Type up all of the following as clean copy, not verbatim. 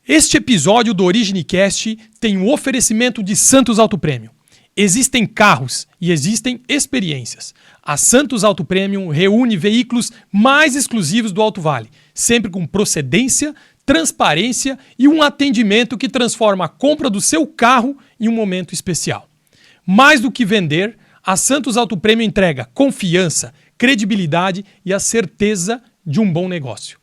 Este episódio do OrigineCast tem o oferecimento de Santos Auto Premium. Existem carros e existem experiências. A Santos Auto Premium reúne veículos mais exclusivos do Alto Vale, sempre com procedência, transparência e um atendimento que transforma a compra do seu carro em um momento especial. Mais do que vender, a Santos Auto Premium entrega confiança, credibilidade e a certeza de um bom negócio.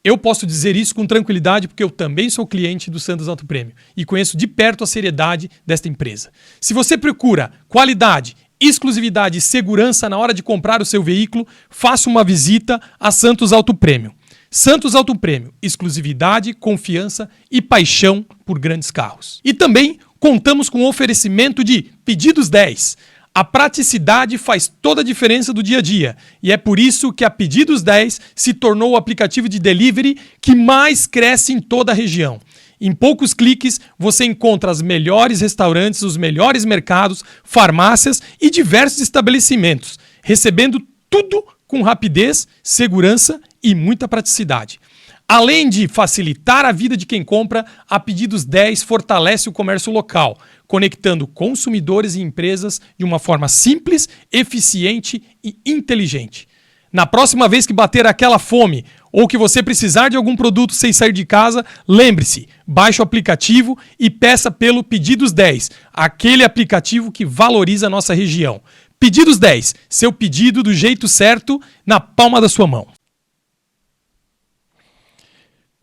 Eu posso dizer isso com tranquilidade porque eu também sou cliente do Santos Auto Premium e conheço de perto a seriedade desta empresa. Se você procura qualidade, exclusividade e segurança na hora de comprar o seu veículo, faça uma visita a Santos Auto Premium. Santos Auto Premium, exclusividade, confiança e paixão por grandes carros. E também contamos com o oferecimento de Pedidos 10. A praticidade faz toda a diferença do dia a dia e é por isso que a Pedidos 10 se tornou o aplicativo de delivery que mais cresce em toda a região. Em poucos cliques você encontra os melhores restaurantes, os melhores mercados, farmácias e diversos estabelecimentos, recebendo tudo com rapidez, segurança e muita praticidade. Além de facilitar a vida de quem compra, a Pedidos 10 fortalece o comércio local, conectando consumidores e empresas de uma forma simples, eficiente e inteligente. Na próxima vez que bater aquela fome ou que você precisar de algum produto sem sair de casa, lembre-se, baixe o aplicativo e peça pelo Pedidos 10, aquele aplicativo que valoriza a nossa região. Pedidos 10, seu pedido do jeito certo, na palma da sua mão.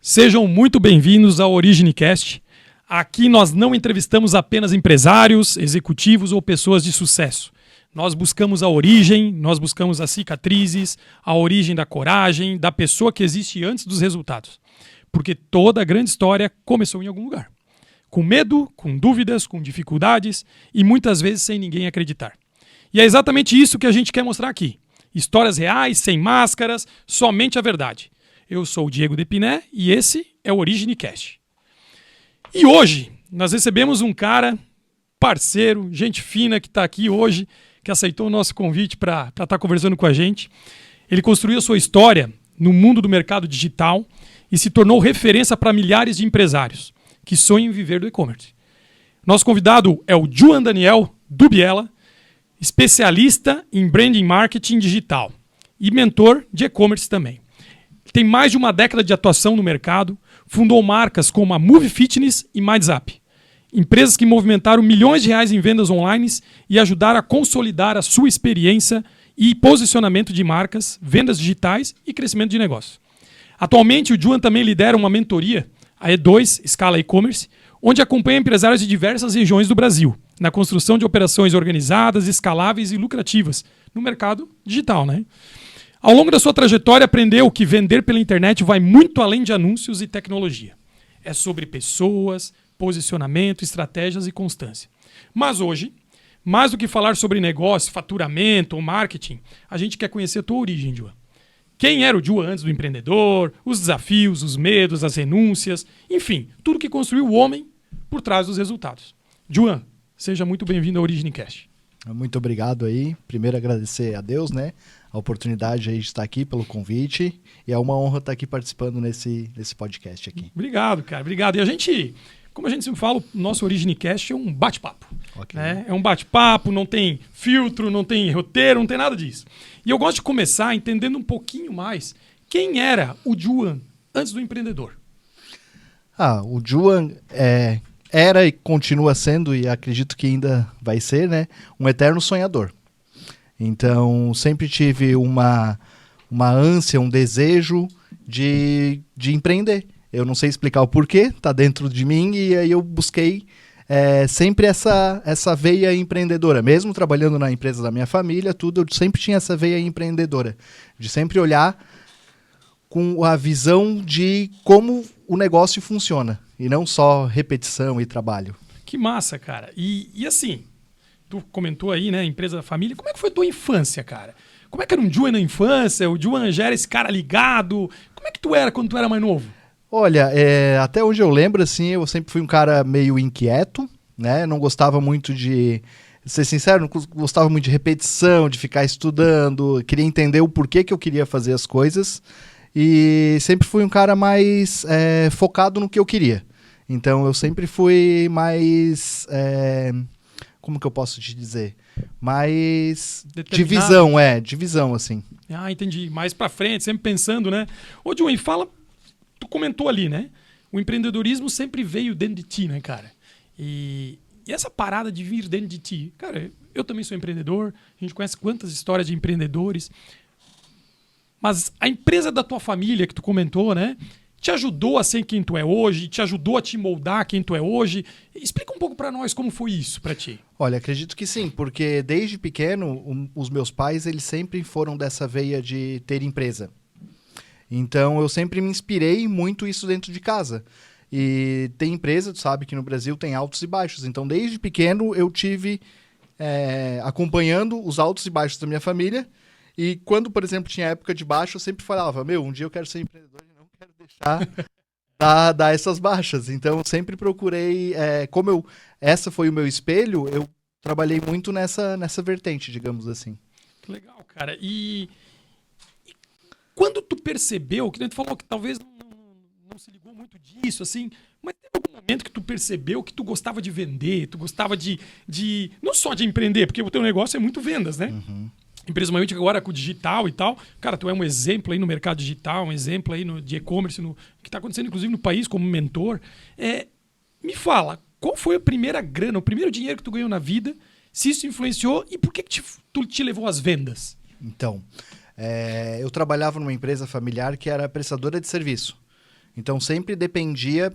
Sejam muito bem-vindos ao OrigineCast. Aqui nós não entrevistamos apenas empresários, executivos ou pessoas de sucesso. Nós buscamos a origem, nós buscamos as cicatrizes, a origem da coragem, da pessoa que existe antes dos resultados. Porque toda grande história começou em algum lugar. Com medo, com dúvidas, com dificuldades e muitas vezes sem ninguém acreditar. E é exatamente isso que a gente quer mostrar aqui. Histórias reais, sem máscaras, somente a verdade. Eu sou o Diego Depiné e esse é o OrigineCast. E hoje nós recebemos um cara, parceiro, gente fina que está aqui hoje, que aceitou o nosso convite para estar conversando com a gente. Ele construiu a sua história no mundo do mercado digital e se tornou referência para milhares de empresários que sonham em viver do e-commerce. Nosso convidado é o Joan Daniel Dubiela, especialista em branding marketing digital e mentor de e-commerce também. Tem mais de uma década de atuação no mercado, fundou marcas como a Move Fitness e MindZap, empresas que movimentaram milhões de reais em vendas online e ajudaram a consolidar a sua experiência e posicionamento de marcas, vendas digitais e crescimento de negócio. Atualmente, o Joan também lidera uma mentoria, a E2 Scala E-Commerce, onde acompanha empresários de diversas regiões do Brasil, na construção de operações organizadas, escaláveis e lucrativas no mercado digital, né? Ao longo da sua trajetória, aprendeu que vender pela internet vai muito além de anúncios e tecnologia. É sobre pessoas, posicionamento, estratégias e constância. Mas hoje, mais do que falar sobre negócio, faturamento ou marketing, a gente quer conhecer a tua origem, Joan. Quem era o Joan antes do empreendedor, os desafios, os medos, as renúncias, enfim, tudo que construiu o homem por trás dos resultados. Joan, seja muito bem-vindo ao OrigineCast. Muito obrigado aí. Primeiro agradecer a Deus, né? A oportunidade aí de estar aqui pelo convite. E é uma honra estar aqui participando nesse podcast aqui. Obrigado, cara. Obrigado. E a gente, como a gente sempre fala, o nosso OrigineCast é um bate-papo. Okay. Né? É um bate-papo, não tem filtro, não tem roteiro, não tem nada disso. E eu gosto de começar entendendo um pouquinho mais quem era o Joan antes do empreendedor. O Joan era e continua sendo, e acredito que ainda vai ser, né, um eterno sonhador. Então, sempre tive uma ânsia, um desejo de empreender. Eu não sei explicar o porquê, está dentro de mim, e aí eu busquei sempre essa veia empreendedora. Mesmo trabalhando na empresa da minha família, tudo, eu sempre tinha essa veia empreendedora, de sempre olhar com a visão de como o negócio funciona, e não só repetição e trabalho. Que massa, cara. E assim, tu comentou aí, né, empresa da família, como é que foi a tua infância, cara? Como é que era um Joan na infância? O Joan já era esse cara ligado? Como é que tu era quando tu era mais novo? Olha, até onde eu lembro, assim, eu sempre fui um cara meio inquieto, né? Não gostava muito de... Ser sincero, não gostava muito de repetição, de ficar estudando, queria entender o porquê que eu queria fazer as coisas. E sempre fui um cara mais focado no que eu queria. Então eu sempre fui mais... como que eu posso te dizer? Mais Determinado. divisão, assim. Ah, entendi. Mais pra frente, sempre pensando, né? Ô, Joey, fala... Tu comentou ali, né? O empreendedorismo sempre veio dentro de ti, né, cara? E essa parada de vir dentro de ti... Cara, eu também sou empreendedor. A gente conhece quantas histórias de empreendedores. Mas a empresa da tua família, que tu comentou, né? Te ajudou a ser quem tu é hoje? Te ajudou a te moldar quem tu é hoje? Explica um pouco pra nós como foi isso pra ti. Olha, acredito que sim, porque desde pequeno, os meus pais, eles sempre foram dessa veia de ter empresa. Então, eu sempre me inspirei muito isso dentro de casa. E tem empresa, tu sabe que no Brasil tem altos e baixos. Então, desde pequeno, eu tive acompanhando os altos e baixos da minha família. E quando, por exemplo, tinha época de baixo, eu sempre falava, um dia eu quero ser empreendedor e não quero deixar dar essas baixas. Então, eu sempre procurei, essa foi o meu espelho, eu trabalhei muito nessa vertente, digamos assim. Que legal, cara. E quando tu percebeu, que tu falou que talvez não se ligou muito disso, assim, mas teve algum momento que tu percebeu que tu gostava de vender, tu gostava de não só de empreender, porque o teu negócio é muito vendas, né? Uhum. Principalmente agora com o digital e tal. Cara, tu é um exemplo aí no mercado digital, um exemplo aí de e-commerce, que está acontecendo inclusive no país como mentor. Me fala, qual foi a primeira grana, o primeiro dinheiro que tu ganhou na vida, se isso influenciou e por que tu te levou às vendas? Então, eu trabalhava numa empresa familiar que era prestadora de serviço. Então, sempre dependia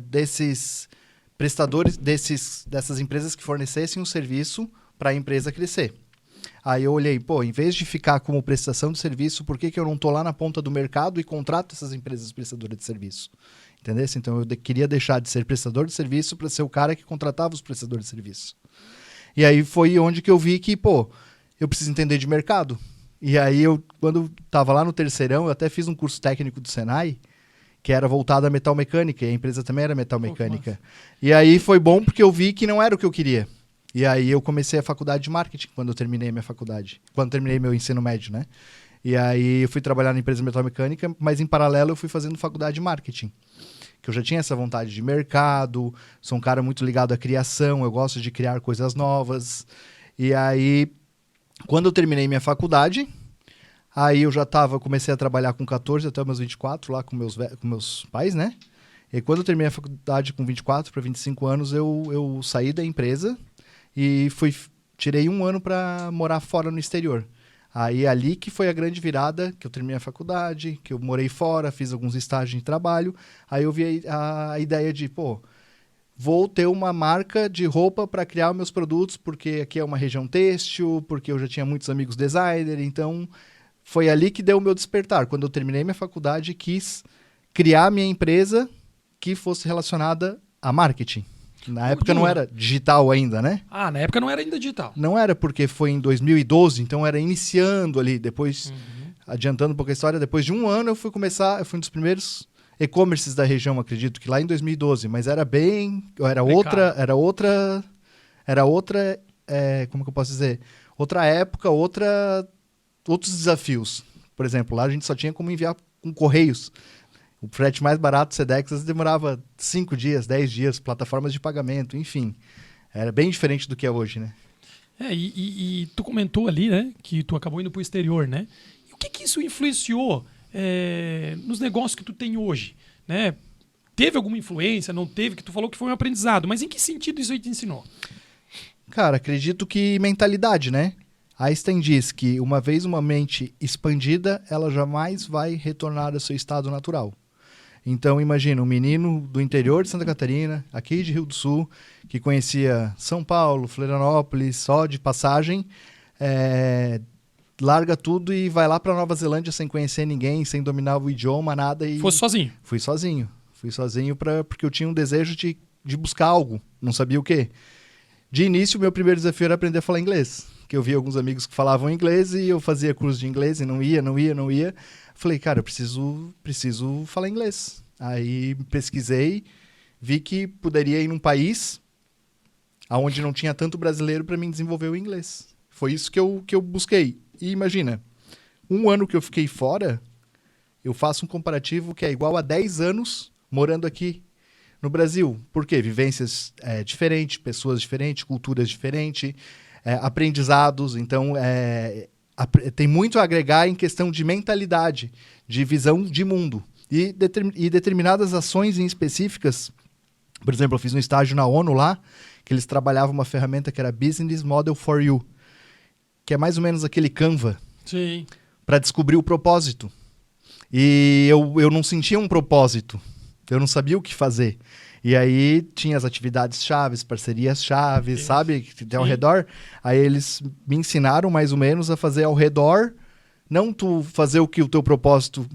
desses prestadores, dessas empresas que fornecessem um serviço para a empresa crescer. Aí eu olhei, em vez de ficar como prestação de serviço, por que eu não estou lá na ponta do mercado e contrato essas empresas prestadoras de serviço? Entendeu? Então eu queria deixar de ser prestador de serviço para ser o cara que contratava os prestadores de serviço. E aí foi onde que eu vi que, eu preciso entender de mercado. E aí quando estava lá no terceirão, eu até fiz um curso técnico do Senai, que era voltado à metal mecânica, e a empresa também era metal mecânica. E aí foi bom porque eu vi que não era o que eu queria. E aí eu comecei a faculdade de marketing quando eu terminei a minha faculdade. Quando terminei meu ensino médio, né? E aí eu fui trabalhar na empresa metal mecânica, mas em paralelo eu fui fazendo faculdade de marketing. Que eu já tinha essa vontade de mercado, sou um cara muito ligado à criação, eu gosto de criar coisas novas. E aí, quando eu terminei minha faculdade, aí eu já comecei a trabalhar com 14 até meus 24, lá com meus pais, né? E quando eu terminei a faculdade com 24 para 25 anos, eu saí da empresa e tirei 1 ano para morar fora no exterior. Aí ali que foi a grande virada, que eu terminei a faculdade, que eu morei fora, fiz alguns estágios de trabalho. Aí eu vi a ideia de, vou ter uma marca de roupa para criar meus produtos, porque aqui é uma região têxtil, porque eu já tinha muitos amigos designer. Então, foi ali que deu o meu despertar. Quando eu terminei minha faculdade, quis criar minha empresa que fosse relacionada a marketing. Na época não era digital ainda, né? Ah, na época não era ainda digital. Não era, porque foi em 2012, então era iniciando ali, depois, adiantando um pouco a história, depois de 1 ano eu fui um dos primeiros e-commerces da região, acredito que lá em 2012, mas era outra, como que eu posso dizer? Outra época, outros desafios. Por exemplo, lá a gente só tinha como enviar com correios. O frete mais barato, Sedex, demorava 5 dias, 10 dias, plataformas de pagamento, enfim. Era bem diferente do que é hoje, né? E tu comentou ali, né, que tu acabou indo para o exterior, né? E o que isso influenciou nos negócios que tu tem hoje, né? Teve alguma influência, não teve, que tu falou que foi um aprendizado, mas em que sentido isso aí te ensinou? Cara, acredito que mentalidade, né? Einstein diz que uma vez uma mente expandida, ela jamais vai retornar ao seu estado natural. Então, imagina, um menino do interior de Santa Catarina, aqui de Rio do Sul, que conhecia São Paulo, Florianópolis, só de passagem, larga tudo e vai lá para Nova Zelândia sem conhecer ninguém, sem dominar o idioma, nada. E Fosse sozinho? Fui sozinho. Fui sozinho porque eu tinha um desejo de buscar algo, não sabia o quê. De início, o meu primeiro desafio era aprender a falar inglês, que eu via alguns amigos que falavam inglês e eu fazia curso de inglês e não ia. Falei, cara, eu preciso falar inglês. Aí pesquisei, vi que poderia ir num país onde não tinha tanto brasileiro para mim desenvolver o inglês. Foi isso que eu busquei. E imagina, 1 ano que eu fiquei fora, eu faço um comparativo que é igual a 10 anos morando aqui no Brasil. Por quê? Vivências diferentes, pessoas diferentes, culturas diferentes, aprendizados. Então, tem muito a agregar em questão de mentalidade, de visão de mundo. E determinadas ações em específicas. Por exemplo, eu fiz um estágio na ONU lá, que eles trabalhavam uma ferramenta que era Business Model for You, que é mais ou menos aquele Canva, para descobrir o propósito. E eu não sentia um propósito, eu não sabia o que fazer. E aí tinha as atividades chaves, parcerias chaves, sabe, que tem ao redor. Aí eles me ensinaram mais ou menos a fazer ao redor, não tu fazer o que o teu propósito...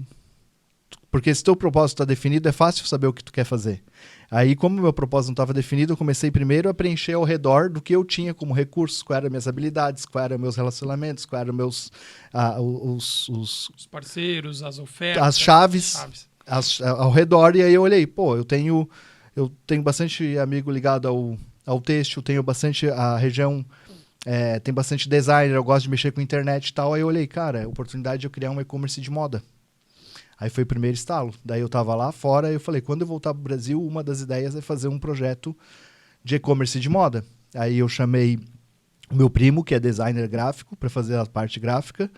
Porque se teu propósito está definido, é fácil saber o que tu quer fazer. Aí, como o meu propósito não estava definido, eu comecei primeiro a preencher ao redor do que eu tinha como recursos, quais eram minhas habilidades, quais eram meus relacionamentos, quais eram meus... os parceiros, as ofertas. As chaves. Ao redor. E aí eu olhei, eu tenho bastante amigo ligado ao têxtil, tenho bastante... A região tem bastante designer, eu gosto de mexer com internet e tal. Aí eu olhei, cara, oportunidade de eu criar um e-commerce de moda. Aí foi o primeiro estalo. Daí eu estava lá fora e eu falei, quando eu voltar para o Brasil, uma das ideias é fazer um projeto de e-commerce de moda. Aí eu chamei o meu primo, que é designer gráfico, para fazer a parte gráfica,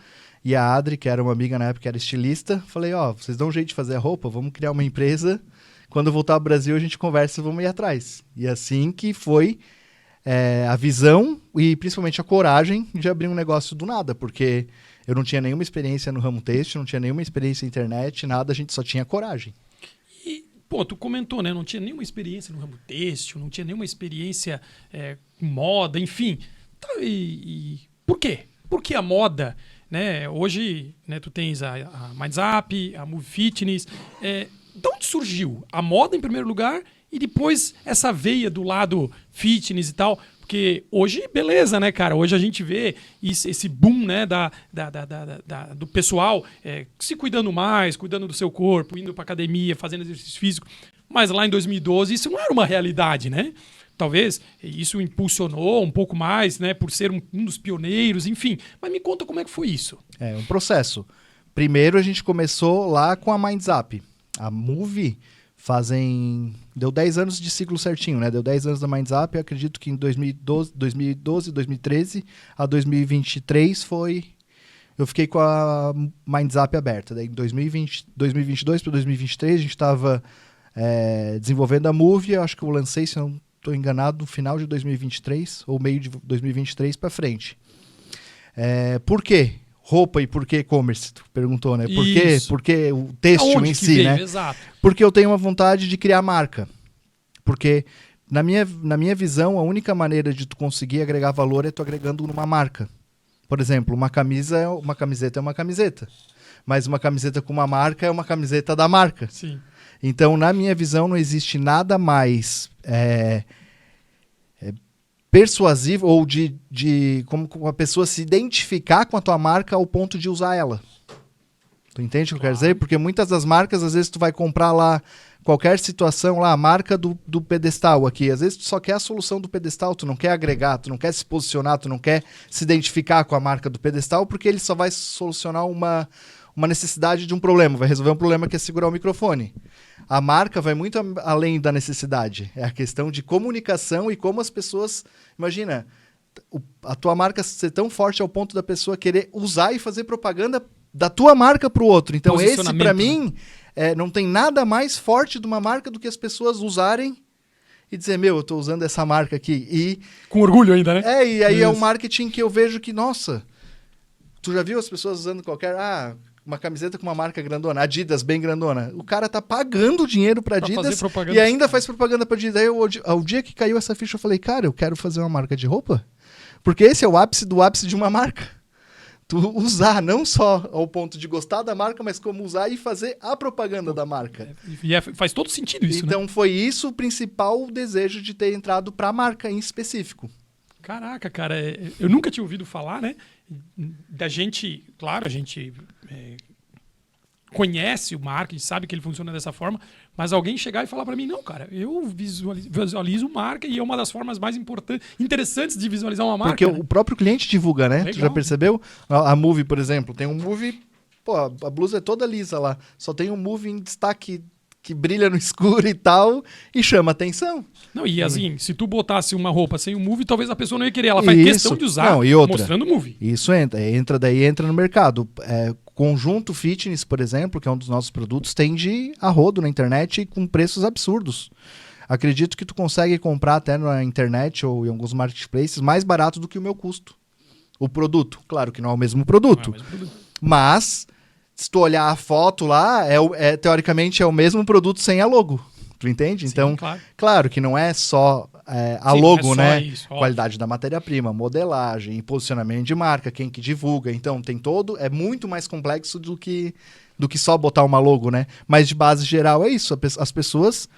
e a Adri, que era uma amiga na época, que era estilista. Falei, vocês dão um jeito de fazer a roupa? Vamos criar uma empresa. Quando eu voltar para o Brasil, a gente conversa e vamos ir atrás. E assim que foi a visão e principalmente a coragem de abrir um negócio do nada, porque... Eu não tinha nenhuma experiência no ramo têxtil, não tinha nenhuma experiência na internet, nada, a gente só tinha coragem. E, tu comentou, né? Não tinha nenhuma experiência no ramo têxtil, não tinha nenhuma experiência com moda, enfim. E por quê? Por que a moda, né? Hoje, né, tu tens a MindZap, a Move Fitness. De onde surgiu? A moda em primeiro lugar e depois essa veia do lado fitness e tal... Porque hoje, beleza, né, cara? Hoje a gente vê esse boom, né, do pessoal se cuidando mais, cuidando do seu corpo, indo pra academia, fazendo exercício físico. Mas lá em 2012 isso não era uma realidade, né? Talvez isso impulsionou um pouco mais, né, por ser um dos pioneiros, enfim. Mas me conta como é que foi isso. É um processo. Primeiro a gente começou lá com a MindZap. A Move... Deu 10 anos de ciclo certinho, né? Deu 10 anos da MindZap, eu acredito que em 2012, 2013 a 2023 eu fiquei com a MindZap aberta. Daí em 2022 para 2023 a gente estava desenvolvendo a Move, eu acho que eu lancei, se eu não estou enganado, no final de 2023 ou meio de 2023 para frente. Por quê? Roupa e por que e-commerce? Tu perguntou, né? Por quê? Porque o têxtil em si, né? Exato. Porque eu tenho uma vontade de criar marca. Porque, na minha visão, a única maneira de tu conseguir agregar valor é tu agregando numa marca. Por exemplo, uma camiseta é uma camiseta. Mas uma camiseta com uma marca é uma camiseta da marca. Sim. Então, na minha visão, não existe nada mais... persuasivo ou de como a pessoa se identificar com a tua marca ao ponto de usar ela. Tu entende o que eu quero dizer? Porque muitas das marcas, às vezes tu vai comprar lá qualquer situação, lá a marca do pedestal aqui. Às vezes tu só quer a solução do pedestal, tu não quer agregar, tu não quer se posicionar, tu não quer se identificar com a marca do pedestal, porque ele só vai solucionar uma necessidade de um problema, vai resolver um problema que é segurar o microfone. A marca vai muito além da necessidade. É a questão de comunicação e como as pessoas... Imagina, a tua marca ser tão forte ao ponto da pessoa querer usar e fazer propaganda da tua marca para o outro. Então esse, para mim, não tem nada mais forte de uma marca do que as pessoas usarem e dizer, eu estou usando essa marca aqui. Com orgulho ainda, né? E aí é um marketing que eu vejo que, nossa, tu já viu as pessoas usando uma camiseta com uma marca grandona, Adidas bem grandona. O cara tá pagando dinheiro pra Adidas e ainda faz propaganda pra Adidas. Aí ao dia que caiu essa ficha, eu falei, cara, eu quero fazer uma marca de roupa. Porque esse é o ápice do ápice de uma marca. Tu usar, não só ao ponto de gostar da marca, mas como usar e fazer a propaganda da marca. Faz todo sentido isso, então, né? Foi isso o principal desejo de ter entrado pra marca em específico. Caraca, cara, eu nunca tinha ouvido falar, né? Da gente, claro, a gente conhece o marketing, sabe que ele funciona dessa forma, mas alguém chegar e falar para mim, não, cara, eu visualizo marca e é uma das formas mais interessantes de visualizar uma marca. Porque né? O próprio cliente divulga, né? Legal. Tu já percebeu? A Move, por exemplo, tem um Move, a blusa é toda lisa lá, só tem um Move em destaque que brilha no escuro e tal, e chama atenção. Não, e assim, se tu botasse uma roupa sem o Move, talvez a pessoa não ia querer. Ela faz questão de usar, não, e outra, mostrando o Move. Isso entra no mercado. Conjunto Fitness, por exemplo, que é um dos nossos produtos, tem de a rodo na internet com preços absurdos. Acredito que tu consegue comprar até na internet ou em alguns marketplaces mais barato do que o meu custo. O produto. Claro que não é o mesmo produto. Mas, se tu olhar a foto lá, teoricamente é o mesmo produto sem a logo. Tu entende? Sim, então, claro que não é só a logo, não é só né? isso, Qualidade da matéria-prima, modelagem, posicionamento de marca, quem que divulga. Então, tem todo... É muito mais complexo do que só botar uma logo, né? Mas, de base geral, é isso. As pessoas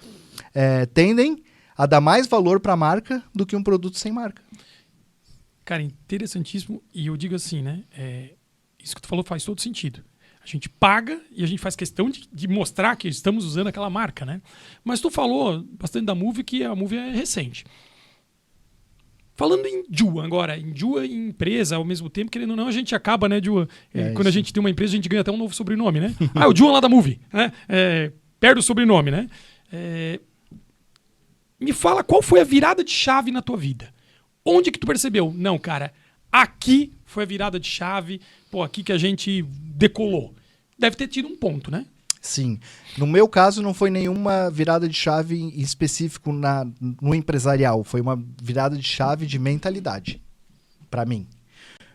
tendem a dar mais valor para a marca do que um produto sem marca. Cara, interessantíssimo. E eu digo assim, né? Isso que tu falou faz todo sentido. A gente paga e a gente faz questão de mostrar que estamos usando aquela marca, né? Mas tu falou bastante da Move, que a Move é recente. Falando em Juan agora, em Juan e empresa ao mesmo tempo, querendo ou não, a gente acaba, né, Juan? Quando a gente tem uma empresa, a gente ganha até um novo sobrenome, né? O Juan lá da Move, né? Perde o sobrenome, né? Me fala qual foi a virada de chave na tua vida. Onde que tu percebeu? Não, cara, aqui foi a virada de chave, aqui que a gente decolou. Deve ter tido um ponto, né? Sim. No meu caso, não foi nenhuma virada de chave em específico no empresarial. Foi uma virada de chave de mentalidade, para mim.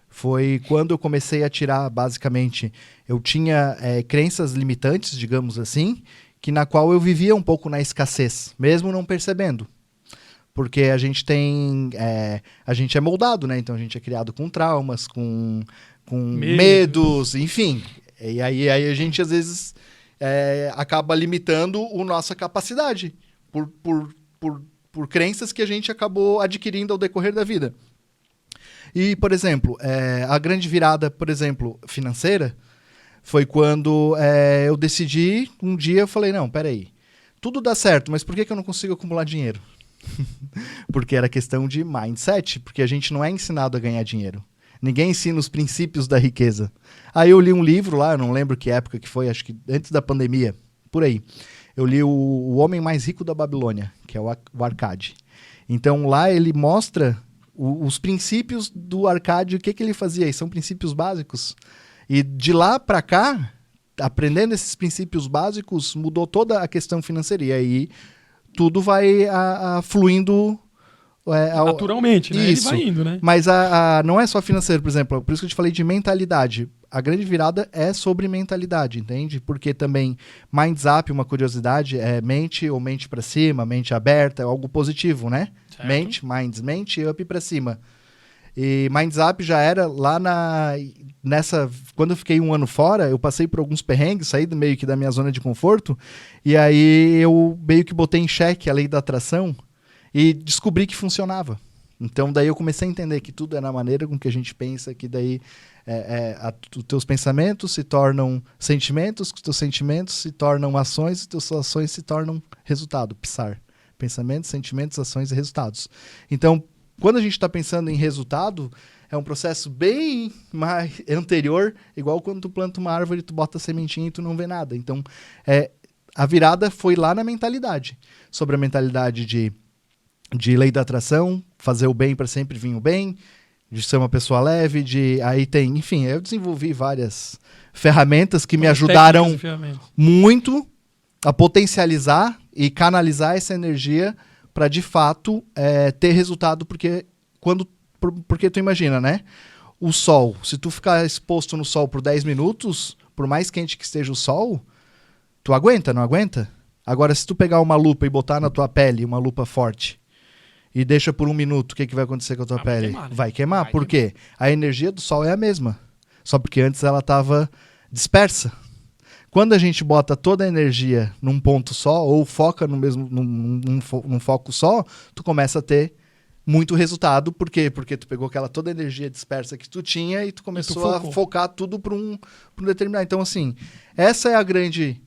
Foi quando eu comecei a tirar, basicamente, eu tinha crenças limitantes, digamos assim, na qual eu vivia um pouco na escassez, mesmo não percebendo. Porque a gente a gente é moldado, né? Então a gente é criado com traumas, com medos, enfim. E aí a gente, às vezes, acaba limitando a nossa capacidade por crenças que a gente acabou adquirindo ao decorrer da vida. E, por exemplo, a grande virada, por exemplo, financeira, foi quando eu decidi, um dia eu falei, não, peraí, tudo dá certo, mas por que eu não consigo acumular dinheiro? Porque era questão de mindset, porque a gente não é ensinado a ganhar dinheiro. Ninguém ensina os princípios da riqueza. Aí eu li um livro lá, não lembro que época que foi, acho que antes da pandemia, por aí. Eu li o Homem Mais Rico da Babilônia, que é o Arcade. Então lá ele mostra os princípios do Arcade, o que ele fazia, e são princípios básicos. E de lá para cá, aprendendo esses princípios básicos, mudou toda a questão financeira. E aí tudo vai fluindo naturalmente, né? Isso. Ele vai indo, né? Mas não é só financeiro, por exemplo. Por isso que eu te falei de mentalidade. A grande virada é sobre mentalidade, entende? Porque também MindZap, uma curiosidade, é mente ou mente para cima, mente aberta, é algo positivo, né? Certo. Mente up para cima. E MindZap já era lá nessa... Quando eu fiquei 1 ano fora, eu passei por alguns perrengues, saí meio que da minha zona de conforto, e aí eu meio que botei em xeque a lei da atração e descobri que funcionava. Então daí eu comecei a entender que tudo é na maneira com que a gente pensa, que daí os teus pensamentos se tornam sentimentos, os teus sentimentos se tornam ações, e as tuas ações se tornam resultado, PSAR. Pensamentos, sentimentos, ações e resultados. Então, quando a gente está pensando em resultado, é um processo bem mais anterior, igual quando tu planta uma árvore, tu bota a sementinha e tu não vê nada. Então, a virada foi lá na mentalidade. Sobre a mentalidade de lei da atração, fazer o bem para sempre vir o bem, de ser uma pessoa leve, enfim, eu desenvolvi várias ferramentas que me ajudaram muito a potencializar e canalizar essa energia para, de fato, ter resultado, porque tu imagina, né? O sol, se tu ficar exposto no sol por 10 minutos, por mais quente que esteja o sol, tu aguenta, não aguenta? Agora, se tu pegar uma lupa e botar na tua pele, uma lupa forte, e deixa por 1 minuto, o que vai acontecer com a tua pele? Queimar, né? Vai queimar. Por quê? A energia do sol é a mesma, só porque antes ela estava dispersa. Quando a gente bota toda a energia num ponto só, ou foca num foco só, tu começa a ter muito resultado. Por quê? Porque tu pegou toda a energia dispersa que tu tinha e tu começou a focar tudo para um determinado. Então, assim, essa é a grande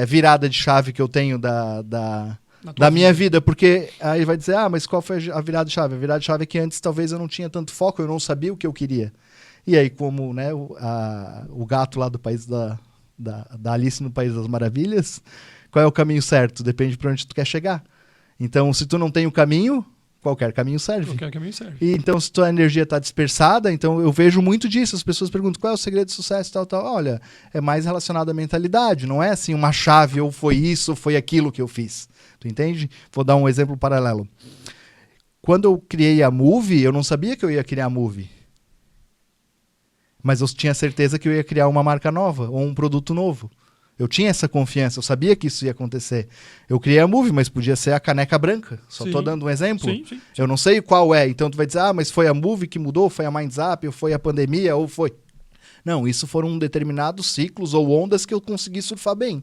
virada de chave que eu tenho da minha vida. Porque aí vai dizer, mas qual foi a virada de chave? A virada de chave é que antes talvez eu não tinha tanto foco, eu não sabia o que eu queria. E aí, como, né, o gato lá do país da Alice no País das Maravilhas, qual é o caminho certo? Depende para onde tu quer chegar. Então, se tu não tem o caminho, qualquer caminho serve. Qualquer caminho serve. E, então, se tua energia está dispersada, então eu vejo muito disso. As pessoas perguntam qual é o segredo do sucesso, tal, tal. Olha, é mais relacionado à mentalidade. Não é assim uma chave, ou foi isso, ou foi aquilo que eu fiz. Tu entende? Vou dar um exemplo paralelo. Quando eu criei a Move, eu não sabia que eu ia criar a Move. Mas eu tinha certeza que eu ia criar uma marca nova, ou um produto novo. Eu tinha essa confiança, eu sabia que isso ia acontecer. Eu criei a Move, mas podia ser a caneca branca. Só estou dando um exemplo. Sim. Eu não sei qual é. Então tu vai dizer, mas foi a Move que mudou, foi a MindZap, ou foi a pandemia, ou foi... Não, isso foram determinados ciclos ou ondas que eu consegui surfar bem.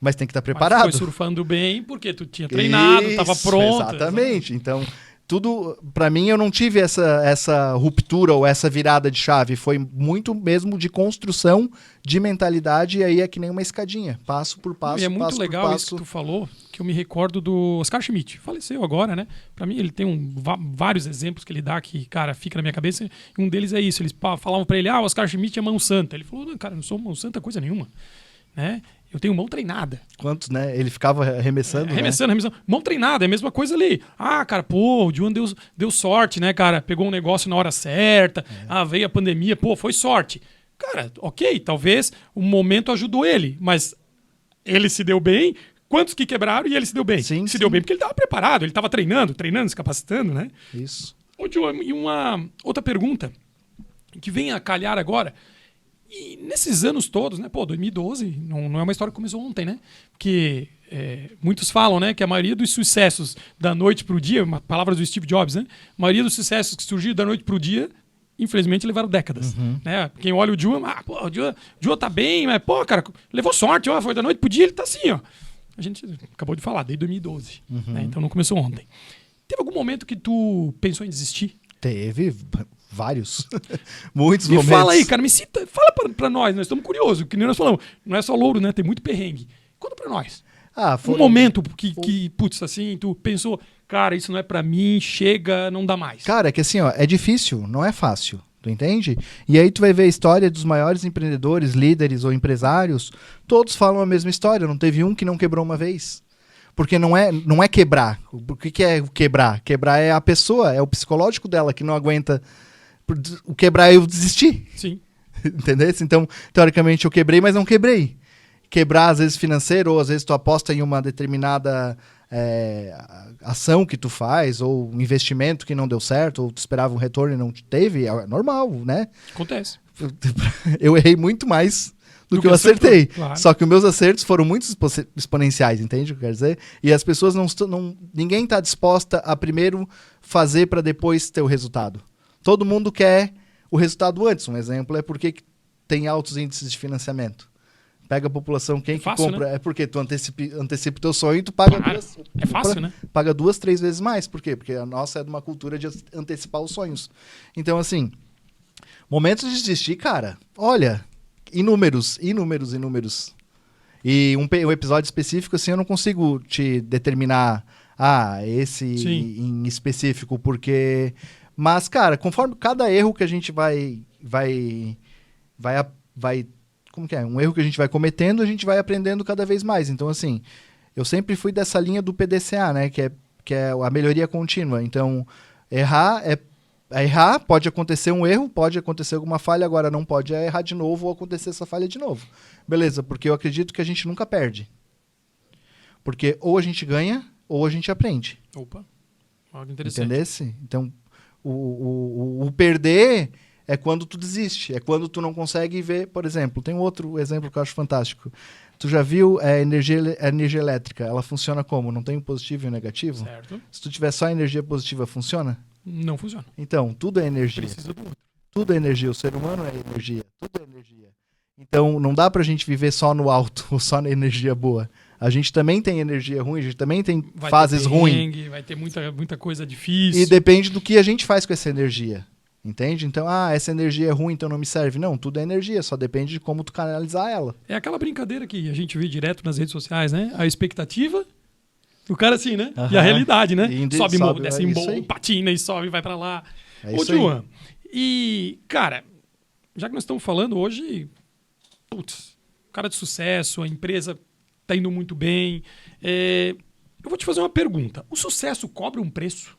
Mas tem que estar preparado. Mas foi surfando bem porque tu tinha treinado, estava pronto. Exatamente. Então, tudo, para mim, eu não tive essa ruptura ou essa virada de chave. Foi muito mesmo de construção de mentalidade, e aí é que nem uma escadinha, passo por passo. E é muito legal isso que tu falou, que eu me recordo do Oscar Schmidt. Faleceu agora, né? Para mim, ele tem vários exemplos que ele dá que, cara, fica na minha cabeça. E um deles é isso. Eles falavam para ele, o Oscar Schmidt é mão santa. Ele falou, não, cara, eu não sou mão santa coisa nenhuma, né? Eu tenho mão treinada. Quantos, né? Ele ficava arremessando, arremessando. Mão treinada, é a mesma coisa ali. Cara, o Juan deu sorte, né, cara? Pegou um negócio na hora certa. Veio a pandemia, foi sorte. Cara, ok, talvez o momento ajudou ele, mas ele se deu bem. Quantos que quebraram e ele se deu bem? Se deu bem porque ele estava preparado, ele estava treinando, se capacitando, né? Isso. Ô, Juan, e uma outra pergunta que vem a calhar agora. E nesses anos todos, né? 2012 não é uma história que começou ontem, né? Porque muitos falam, né, que a maioria dos sucessos da noite pro dia, uma palavra do Steve Jobs, né? A maioria dos sucessos que surgiram da noite pro dia, infelizmente, levaram décadas. Né? Quem olha o Juan, o Juan tá bem, mas, cara, levou sorte, foi da noite pro dia, ele tá assim, ó. A gente acabou de falar, desde 2012. Né? Então não começou ontem. Teve algum momento que tu pensou em desistir? Teve vários. Muitos momentos. Fala aí, cara, me cita, fala pra nós estamos curiosos, que nem nós falamos, não é só louro, né? Tem muito perrengue. Conta pra nós. Foi um momento que, putz, assim, tu pensou, cara, isso não é pra mim, chega, não dá mais. Cara, é que assim, é difícil, não é fácil. Tu entende? E aí tu vai ver a história dos maiores empreendedores, líderes ou empresários, todos falam a mesma história, não teve um que não quebrou uma vez. Porque não é quebrar. O que é quebrar? Quebrar é a pessoa, é o psicológico dela que não aguenta. O quebrar é eu desistir. Sim. Entendeu? Então, teoricamente, eu quebrei, mas não quebrei. Quebrar, às vezes, financeiro, ou às vezes tu aposta em uma determinada ação que tu faz, ou um investimento que não deu certo, ou tu esperava um retorno e não teve, é normal, né? Acontece. Eu errei muito mais do que eu acertei. Claro. Só que os meus acertos foram muito exponenciais, entende o que eu quero dizer? E as pessoas ninguém está disposta a primeiro fazer para depois ter o resultado. Todo mundo quer o resultado antes. Um exemplo é porque tem altos índices de financiamento. Pega a população, quem que compra, né? É porque tu antecipa o teu sonho e tu paga é fácil, né? Paga 2, 3 vezes mais. Por quê? Porque a nossa é de uma cultura de antecipar os sonhos. Então, assim, momentos de desistir, cara, olha, inúmeros. E um episódio específico, assim, eu não consigo te determinar, esse em específico, porque... Mas, cara, conforme cada erro que a gente vai como que é? Um erro que a gente vai cometendo, a gente vai aprendendo cada vez mais. Então, assim, eu sempre fui dessa linha do PDCA, né? Que é a melhoria contínua. Então, errar, pode acontecer um erro, pode acontecer alguma falha, agora não pode errar de novo ou acontecer essa falha de novo. Beleza, porque eu acredito que a gente nunca perde. Porque ou a gente ganha, ou a gente aprende. Opa, algo interessante. Entendesse? Então, o perder é quando tu desiste, é quando tu não consegue ver, por exemplo, tem um outro exemplo que eu acho fantástico. Tu já viu a energia elétrica? Ela funciona como? Não tem um positivo e um negativo? Certo. Se tu tiver só energia positiva, funciona? Não funciona. Então, tudo é energia. Precisa do outro. Tudo é energia. O ser humano é energia. Tudo é energia. Então, não dá pra gente viver só no alto ou só na energia boa. A gente também tem energia ruim, a gente também tem fases ruins. Vai ter muita coisa difícil. E depende do que a gente faz com essa energia. Entende? Então, essa energia é ruim, então não me serve. Não, tudo é energia, só depende de como tu canalizar ela. É aquela brincadeira que a gente vê direto nas redes sociais, né? A expectativa, o cara assim, né? E a realidade, né? Sobe morro, desce em morro, patina e sobe, vai pra lá. Ô, Juan, e, cara, já que nós estamos falando hoje, cara de sucesso, a empresa tá indo muito bem. Eu vou te fazer uma pergunta. O sucesso cobra um preço?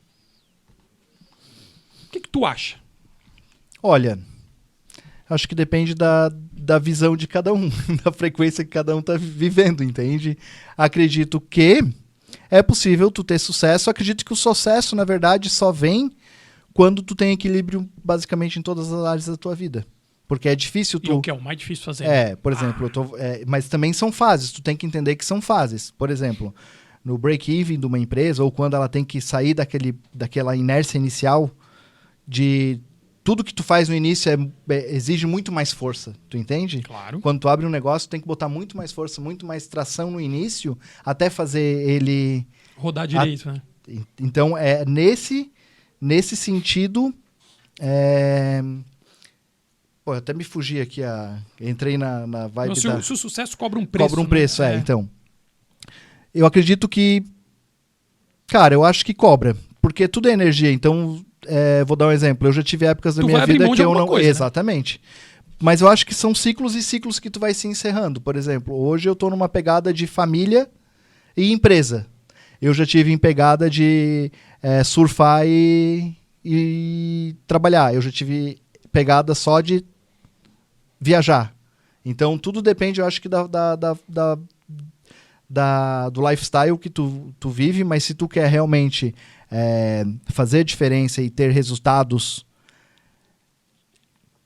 O que tu acha? Olha, acho que depende da visão de cada um, da frequência que cada um está vivendo, entende? Acredito que é possível tu ter sucesso. Acredito que o sucesso, na verdade, só vem quando tu tem equilíbrio basicamente em todas as áreas da tua vida. Porque é difícil tu... E o que é o mais difícil fazer? por exemplo, mas também são fases. Tu tem que entender que são fases. Por exemplo, no break-even de uma empresa, ou quando ela tem que sair daquela inércia inicial de... Tudo que tu faz no início exige muito mais força, tu entende? Claro. Quando tu abre um negócio, tu tem que botar muito mais força, muito mais tração no início, até fazer ele... Rodar direito, né? Então, nesse sentido... Pô, eu até me fugi aqui, entrei na vibe Se o sucesso cobra um preço. Cobra um preço, então. Eu acredito que... Cara, eu acho que cobra, porque tudo é energia, então... vou dar um exemplo. Eu já tive épocas da minha vida que eu não... Coisa, exatamente. Né? Mas eu acho que são ciclos e ciclos que tu vai se encerrando. Por exemplo, hoje eu tô numa pegada de família e empresa. Eu já tive em pegada de surfar e trabalhar. Eu já tive pegada só de viajar. Então, tudo depende, eu acho que do lifestyle que tu vive, mas se tu quer realmente fazer diferença e ter resultados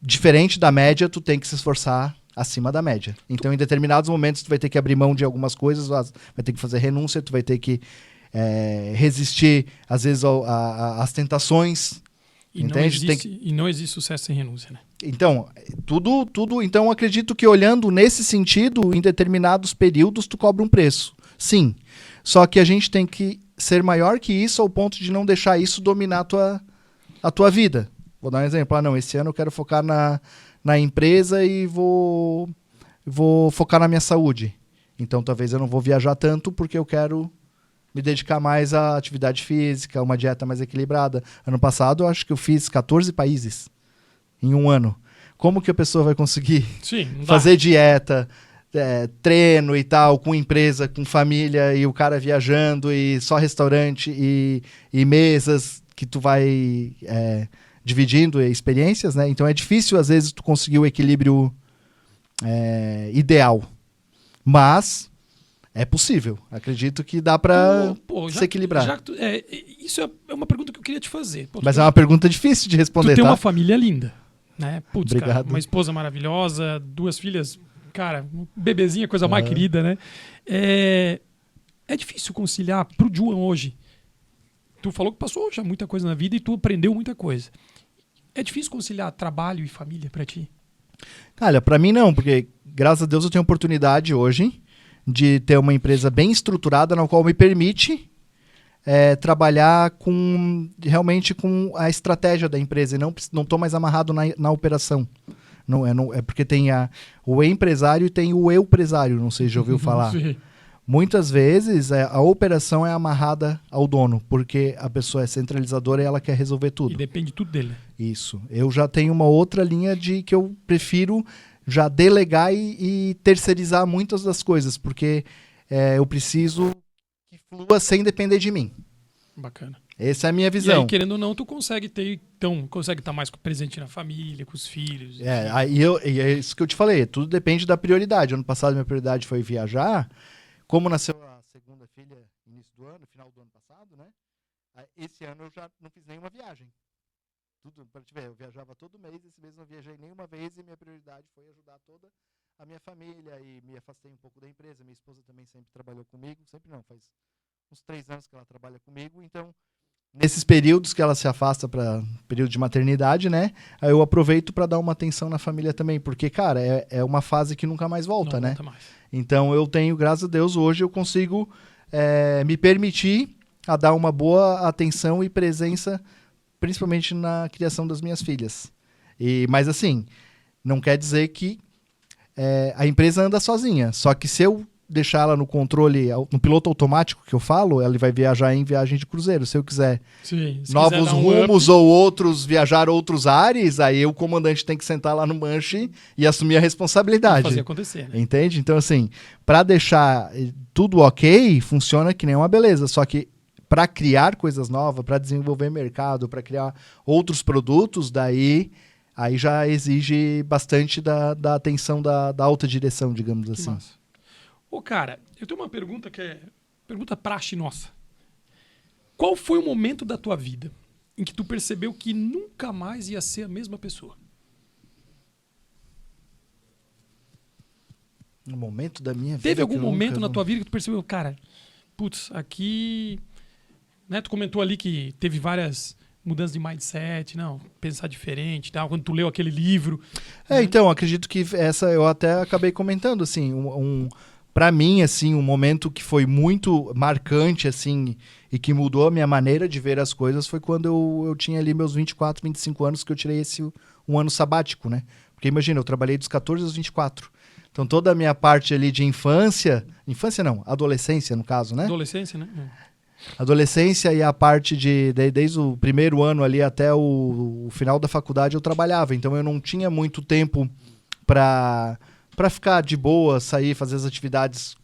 diferente da média, tu tem que se esforçar acima da média. Então, em determinados momentos, tu vai ter que abrir mão de algumas coisas, vai ter que fazer renúncia, tu vai ter que resistir, às vezes, às tentações. E não existe sucesso sem renúncia, né? Então, tudo. Então, acredito que olhando nesse sentido, em determinados períodos, tu cobra um preço. Sim. Só que a gente tem que ser maior que isso ao ponto de não deixar isso dominar a tua vida. Vou dar um exemplo. Não, esse ano eu quero focar na empresa e vou focar na minha saúde. Então, talvez eu não vou viajar tanto porque eu quero me dedicar mais à atividade física, uma dieta mais equilibrada. Ano passado, eu acho que eu fiz 14 países em um ano. Como que a pessoa vai conseguir fazer dieta, treino e tal, com empresa, com família, e o cara viajando, e só restaurante, e mesas que tu vai dividindo experiências, né? Então é difícil, às vezes, tu conseguir o equilíbrio ideal. Mas... é possível. Acredito que dá pra se equilibrar. Isso é uma pergunta que eu queria te fazer. Mas é uma pergunta difícil de responder, tu tem uma família linda, né? Putz, obrigado. Cara, uma esposa maravilhosa, 2 filhas, cara, bebezinha, coisa mais querida, né? É difícil conciliar pro Juan hoje. Tu falou que passou já muita coisa na vida e tu aprendeu muita coisa. É difícil conciliar trabalho e família pra ti? Cara, pra mim não, porque graças a Deus eu tenho oportunidade hoje de ter uma empresa bem estruturada, na qual me permite trabalhar realmente com a estratégia da empresa e não estou mais amarrado na operação. Não, é porque tem o empresário e tem o eu-presário, não sei se já ouviu falar. Sim. Muitas vezes a operação é amarrada ao dono, porque a pessoa é centralizadora e ela quer resolver tudo. E depende tudo dele. Isso. Eu já tenho uma outra linha que eu prefiro já delegar e terceirizar muitas das coisas, porque eu preciso que flua sem depender de mim. Bacana. Essa é a minha visão. E aí, querendo ou não, tu consegue estar mais presente na família, com os filhos. E é isso que eu te falei, tudo depende da prioridade. Ano passado minha prioridade foi viajar. Como nasceu a segunda filha no início do ano, final do ano passado, né? Esse ano eu já não fiz nenhuma viagem. Eu viajava todo mês, esse mês não viajei nenhuma vez e minha prioridade foi ajudar toda a minha família e me afastei um pouco da empresa. Minha esposa também sempre trabalhou comigo, sempre não, faz uns 3 anos que ela trabalha comigo, então nesses períodos que ela se afasta para período de maternidade, né, aí eu aproveito para dar uma atenção na família também, porque, cara, é uma fase que nunca mais volta, né? Volta mais. Então eu tenho, graças a Deus, hoje eu consigo me permitir a dar uma boa atenção e presença principalmente na criação das minhas filhas. Mas assim, não quer dizer que a empresa anda sozinha. Só que se eu deixar ela no controle, no piloto automático que eu falo, ela vai viajar em viagem de cruzeiro. Se eu quiser Sim, se novos quiser dar um rumos up, ou outros, viajar outros ares, aí o comandante tem que sentar lá no manche e assumir a responsabilidade. fazer acontecer, né? Entende? Então, assim, para deixar tudo ok, funciona que nem uma beleza. Só que para criar coisas novas, para desenvolver mercado, para criar outros produtos, aí já exige bastante da atenção da alta direção, digamos Que assim. massa. Ô, cara, eu tenho uma pergunta que é pergunta praxe nossa. Qual foi o momento da tua vida em que tu percebeu que nunca mais ia ser a mesma pessoa? No momento da minha vida. Teve algum que eu momento nunca- na tua vida que tu percebeu, cara, putz, aqui... Né, tu comentou ali que teve várias mudanças de mindset, não, pensar diferente, tal, quando tu leu aquele livro. né? Então, acredito que essa eu até acabei comentando, assim, para mim, assim, um momento que foi muito marcante, assim, e que mudou a minha maneira de ver as coisas foi quando eu tinha ali meus 24, 25 anos, que eu tirei um ano sabático, né? Porque imagina, eu trabalhei dos 14 aos 24. Então, toda a minha parte ali de infância não, adolescência, no caso, né? Adolescência, né? Adolescência e a parte desde o primeiro ano ali até o final da faculdade eu trabalhava, então eu não tinha muito tempo para ficar de boa, sair, fazer as atividades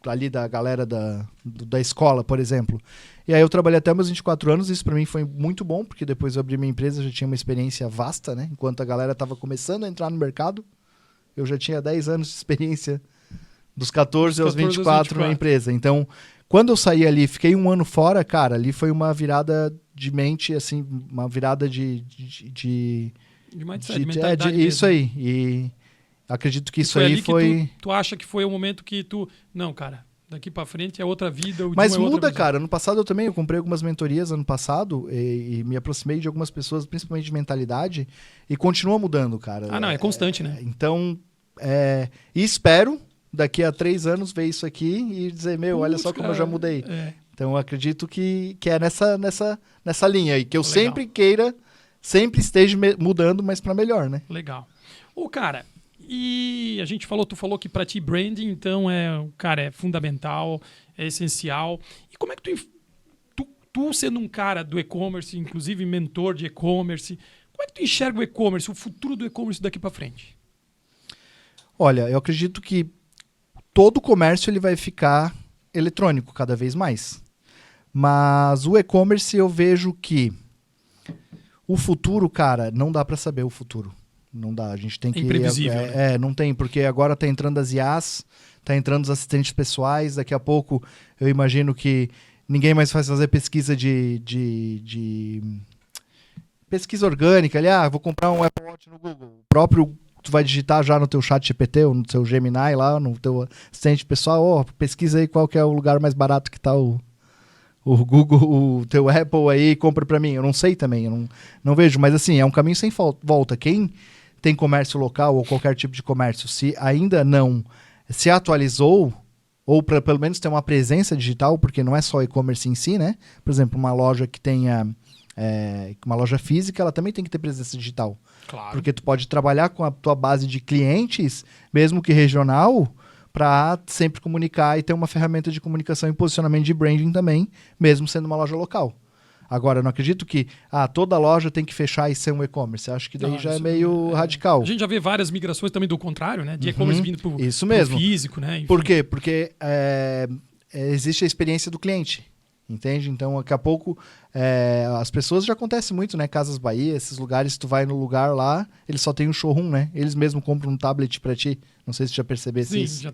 ali da galera da escola, por exemplo. E aí eu trabalhei até meus 24 anos, isso para mim foi muito bom, porque depois eu abri minha empresa, já tinha uma experiência vasta, né? Enquanto a galera estava começando a entrar no mercado, eu já tinha 10 anos de experiência dos 14 aos 24 na empresa. Então, quando eu saí ali, fiquei um ano fora, cara, ali foi uma virada de mente, assim, uma virada de mindset, de mentalidade isso mesmo. aí. E acredito que isso foi aí ali foi... que tu acha que foi o momento que tu... Não, cara, daqui pra frente é outra vida. Mas é outra muda, visão. cara. Ano passado eu comprei algumas mentorias ano passado e me aproximei de algumas pessoas, principalmente de mentalidade, e continua mudando, cara. Ah, não, é constante, né? Então, e espero daqui a 3 anos ver isso aqui e dizer, olha só como eu já mudei. Então, eu acredito que é nessa linha aí, que eu Legal. sempre queira, sempre esteja mudando, mas para melhor, né? Legal. Ô, cara, e a gente tu falou que pra ti branding, então, cara, é fundamental, é essencial. E como é que tu sendo um cara do e-commerce, inclusive mentor de e-commerce, como é que tu enxerga o e-commerce, o futuro do e-commerce daqui pra frente? Olha, eu acredito que todo o comércio ele vai ficar eletrônico cada vez mais. Mas o e-commerce eu vejo que o futuro, cara, não dá para saber o futuro. Não dá, a gente tem que... imprevisível, né? Não tem, porque agora tá entrando as IAs, tá entrando os assistentes pessoais, daqui a pouco eu imagino que ninguém mais vai fazer pesquisa de pesquisa orgânica, ali, vou comprar um Apple Watch no Google. O próprio tu vai digitar já no teu chat GPT ou no teu Gemini lá, no teu assistente pessoal, pesquisa aí qual que é o lugar mais barato que tá o Google, o teu Apple aí, compra pra mim. Eu não sei também, eu não vejo, mas assim, é um caminho sem volta. Quem tem comércio local ou qualquer tipo de comércio, se ainda não se atualizou, ou para pelo menos ter uma presença digital, porque não é só e-commerce em si, né? Por exemplo, uma loja que tenha uma loja física, ela também tem que ter presença digital. Claro. Porque tu pode trabalhar com a tua base de clientes, mesmo que regional, para sempre comunicar e ter uma ferramenta de comunicação e posicionamento de branding também, mesmo sendo uma loja local. Agora, eu não acredito que toda loja tem que fechar e ser um e-commerce. Acho que daí já é meio radical. A gente já vê várias migrações também do contrário, né? De e-commerce vindo pro físico, né? Enfim. Por quê? Porque existe a experiência do cliente. Entende? Então, daqui a pouco, as pessoas já acontece muito, né? Casas Bahia, esses lugares, tu vai no lugar lá, eles só tem um showroom, né? Eles mesmos compram um tablet pra ti. Não sei se tu já percebesse isso. Sim,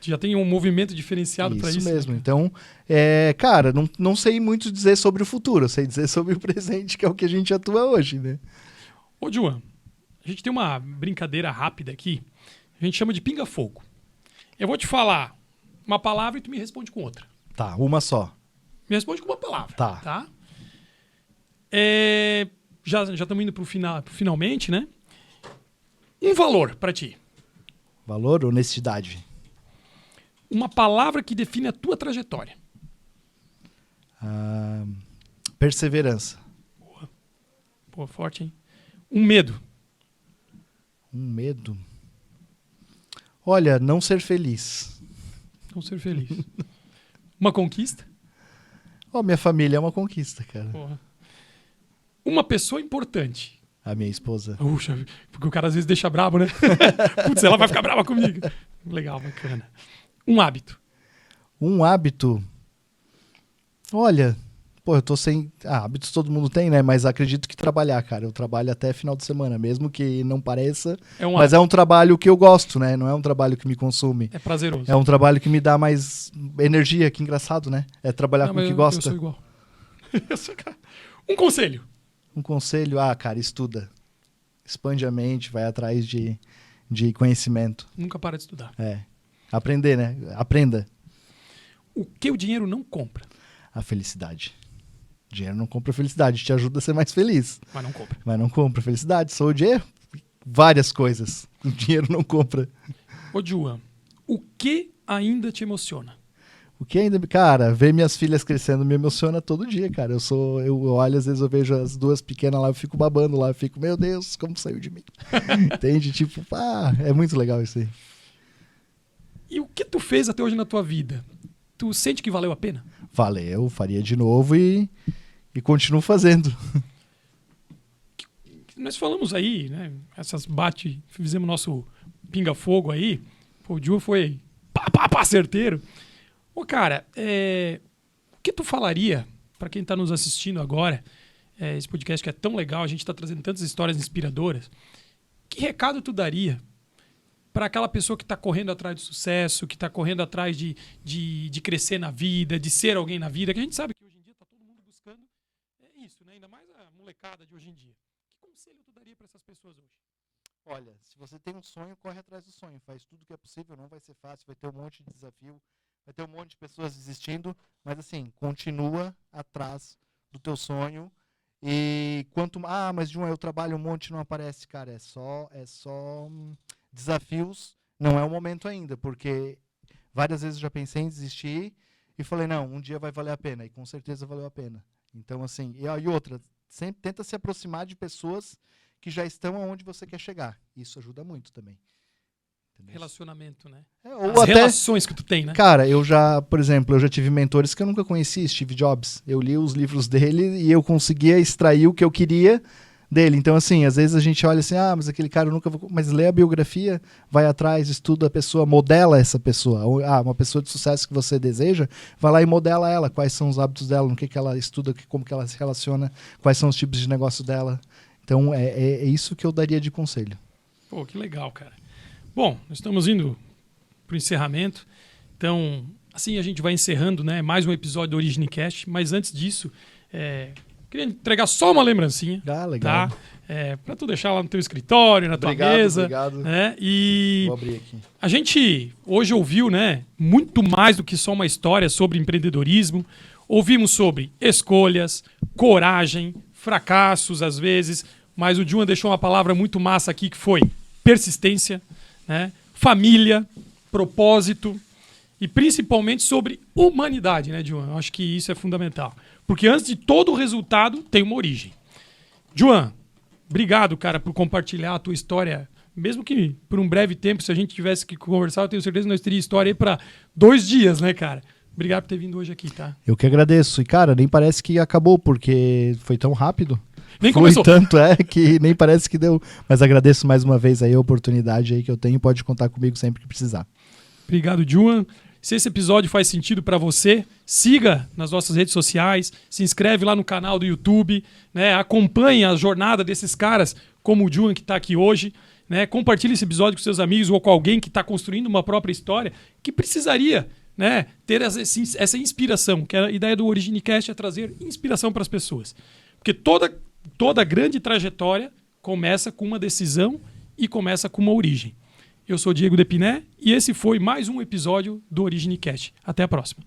já tem um movimento diferenciado para isso. Isso mesmo. Né? Então, cara, não sei muito dizer sobre o futuro, eu sei dizer sobre o presente, que é o que a gente atua hoje, né? Ô, Juan, a gente tem uma brincadeira rápida aqui, a gente chama de pinga-fogo. Eu vou te falar uma palavra e tu me responde com outra. Tá, uma só. Me responde com uma palavra. Tá. Já estamos indo pro finalmente, né? Um valor para ti. Valor, honestidade. Uma palavra que define a tua trajetória. Perseverança. Boa. Pô, forte, hein? Um medo. Um medo. Olha, não ser feliz. Não ser feliz. Uma conquista? Minha família é uma conquista, cara. Porra. Uma pessoa importante. A minha esposa. Puxa, porque o cara às vezes deixa brabo, né? Putz, ela vai ficar brava comigo. Legal, bacana. Um hábito. Um hábito... Olha, eu tô sem... hábitos todo mundo tem, né? Mas acredito que trabalhar, cara. Eu trabalho até final de semana, mesmo que não pareça. Mas é um trabalho que eu gosto, né? Não é um trabalho que me consome. É prazeroso. É um trabalho que me dá mais energia. Que engraçado, né? É trabalhar com o que gosta. Eu sou igual. Um conselho. Um conselho? Cara, estuda. Expande a mente, vai atrás de conhecimento. Nunca para de estudar. Aprender, né? Aprenda. O que o dinheiro não compra? A felicidade. Dinheiro não compra felicidade, te ajuda a ser mais feliz. Mas não compra. Mas não compra felicidade, saúde é várias coisas. O dinheiro não compra. Ô, Juan, o que ainda te emociona? O que ainda... Cara, ver minhas filhas crescendo me emociona todo dia, cara. Eu olho, às vezes eu vejo as duas pequenas lá, eu fico babando lá, eu fico, meu Deus, como saiu de mim. Entende? Tipo, é muito legal isso aí. E o que tu fez até hoje na tua vida? Tu sente que valeu a pena? Valeu, faria de novo e continuo fazendo. Nós falamos aí, né? Fizemos nosso pinga-fogo aí. Pô, o Ju foi certeiro. Ô, cara, o que tu falaria para quem tá nos assistindo agora, esse podcast que é tão legal, a gente tá trazendo tantas histórias inspiradoras, que recado tu daria para aquela pessoa que está correndo atrás do sucesso, que está correndo atrás de crescer na vida, de ser alguém na vida, que a gente sabe que hoje em dia está todo mundo buscando isso, né? Ainda mais a molecada de hoje em dia. Que conselho tu daria para essas pessoas hoje? Olha, se você tem um sonho, corre atrás do sonho. Faz tudo que é possível, não vai ser fácil, vai ter um monte de desafio, vai ter um monte de pessoas desistindo, mas assim, continua atrás do teu sonho. E mas João, eu trabalho um monte e não aparece, cara, é só desafios, não é o momento ainda, porque várias vezes eu já pensei em desistir e falei, não, um dia vai valer a pena, e com certeza valeu a pena. Então, assim, e outra, sempre tenta se aproximar de pessoas que já estão aonde você quer chegar. Isso ajuda muito também. Entendeu? Relacionamento, né? Ou As relações que tu tem, né? Cara, por exemplo, eu já tive mentores que eu nunca conheci, Steve Jobs. Eu li os livros dele e eu conseguia extrair o que eu queria dele. Então, assim, às vezes a gente olha assim, mas aquele cara eu nunca vou... Mas lê a biografia, vai atrás, estuda a pessoa, modela essa pessoa. Uma pessoa de sucesso que você deseja, vai lá e modela ela. Quais são os hábitos dela, no que ela estuda, como que ela se relaciona, quais são os tipos de negócio dela. Então, é isso que eu daria de conselho. Pô, que legal, cara. Bom, nós estamos indo para o encerramento. Então, assim a gente vai encerrando, né, mais um episódio do OrigineCast. Mas antes disso, queria entregar só uma lembrancinha. Legal. Tá? Para tu deixar lá no teu escritório, na tua mesa. Obrigado. Né? E vou abrir aqui. A gente hoje ouviu, né, muito mais do que só uma história sobre empreendedorismo. Ouvimos sobre escolhas, coragem, fracassos às vezes, mas o Juan deixou uma palavra muito massa aqui que foi persistência, né? Família, propósito e principalmente sobre humanidade, né, Juan? Eu acho que isso é fundamental. Porque antes de todo o resultado tem uma origem. Juan, obrigado, cara, por compartilhar a tua história. Mesmo que por um breve tempo, se a gente tivesse que conversar, eu tenho certeza que nós teríamos história aí para 2 dias, né, cara? Obrigado por ter vindo hoje aqui, tá? Eu que agradeço. E, cara, nem parece que acabou, porque foi tão rápido. Nem começou. Tanto que nem parece que deu. Mas agradeço mais uma vez aí a oportunidade aí que eu tenho. Pode contar comigo sempre que precisar. Obrigado, Juan. Se esse episódio faz sentido para você, siga nas nossas redes sociais, se inscreve lá no canal do YouTube, né? Acompanhe a jornada desses caras, como o Juan que está aqui hoje. Né? Compartilhe esse episódio com seus amigos ou com alguém que está construindo uma própria história que precisaria, né, ter essa inspiração, que a ideia do OrigineCast é trazer inspiração para as pessoas. Porque toda grande trajetória começa com uma decisão e começa com uma origem. Eu sou Diego Depiné e esse foi mais um episódio do OrigineCast. Até a próxima.